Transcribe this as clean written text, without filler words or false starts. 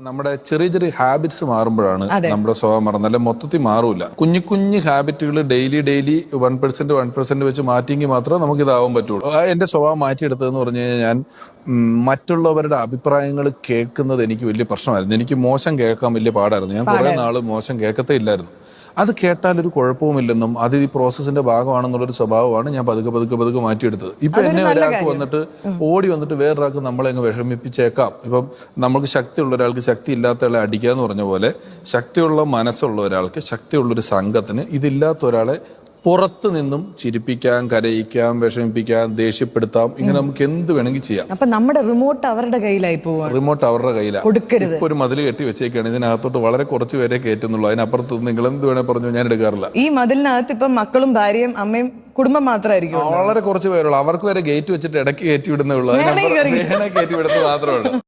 നമ്മുടെ ചെറിയ ചെറിയ ഹാബിറ്റ്സ് മാറുമ്പോഴാണ് നമ്മുടെ സ്വഭാവം മാറുന്നത്. അല്ലെ മൊത്തത്തിൽ മാറൂല. കുഞ്ഞു കുഞ്ഞു ഹാബിറ്റുകൾ ഡെയിലി 1% വെച്ച് മാറ്റിയെങ്കിൽ മാത്രമേ നമുക്ക് ഇതാവാൻ പറ്റുള്ളൂ. എന്റെ സ്വഭാവം മാറ്റിയെടുത്തതെന്ന് പറഞ്ഞു കഴിഞ്ഞാൽ ഞാൻ മറ്റുള്ളവരുടെ അഭിപ്രായങ്ങൾ കേൾക്കുന്നത് എനിക്ക് വലിയ പ്രശ്നമായിരുന്നു. എനിക്ക് മോശം കേൾക്കാൻ വലിയ പാടായിരുന്നു. ഞാൻ കുറെ നാള് മോശം കേൾക്കത്തേ ഇല്ലായിരുന്നു. അത് കേട്ടാൽ ഒരു കുഴപ്പവുമില്ലെന്നും അത് ഈ പ്രോസസ്സിന്റെ ഭാഗമാണെന്നുള്ളൊരു സ്വഭാവമാണ് ഞാൻ പതുക്കെ മാറ്റിയെടുത്തത്. ഇപ്പൊ എന്നെ ഒരാൾക്ക് വന്നിട്ട് ഓടി വന്നിട്ട് വേറൊരാൾക്ക് നമ്മളെ അങ്ങ് വിഷമിപ്പിച്ചേക്കാം. ഇപ്പം നമുക്ക് ശക്തിയുള്ള ഒരാൾക്ക് ശക്തി ഇല്ലാത്ത ആളെ അടിക്കുക എന്ന് പറഞ്ഞ പോലെ ശക്തിയുള്ള മനസ്സുള്ള ഒരാൾക്ക് ശക്തിയുള്ളൊരു സംഘത്തിന് ഇതില്ലാത്ത ഒരാളെ പുറത്തു നിന്നും ചിരിപ്പിക്കാം, കരയിക്കാം, വിഷമിപ്പിക്കാം, ദേഷ്യപ്പെടുത്താം. ഇങ്ങനെ നമുക്ക് എന്ത് വേണമെങ്കിൽ ചെയ്യാം. അപ്പൊ നമ്മുടെ റിമോട്ട് അവരുടെ കയ്യിലായി പോവാ. റിമോട്ട് അവരുടെ കയ്യിലാണ്. ഇപ്പൊ ഒരു മതിൽ കെട്ടി വെച്ചേക്കാണ്. ഇതിനകത്തോട്ട് വളരെ കുറച്ച് പേരെ കയറ്റുന്നുള്ളൂ. അതിനപ്പുറത്ത് നിങ്ങൾ എന്ത് വേണേ പറഞ്ഞു ഞാൻ എടുക്കാറില്ല. ഈ മതിലിനകത്ത് ഇപ്പൊ മക്കളും ഭാര്യയും അമ്മയും കുടുംബം മാത്രമായിരിക്കും. വളരെ കുറച്ച് പേരുള്ളൂ. അവർക്ക് വരെ ഗേറ്റ് വെച്ചിട്ട് ഇടയ്ക്ക് കയറ്റി വിടുന്നേ ഉള്ളൂ. കയറ്റി വിടുന്നത് മാത്രമാണ്.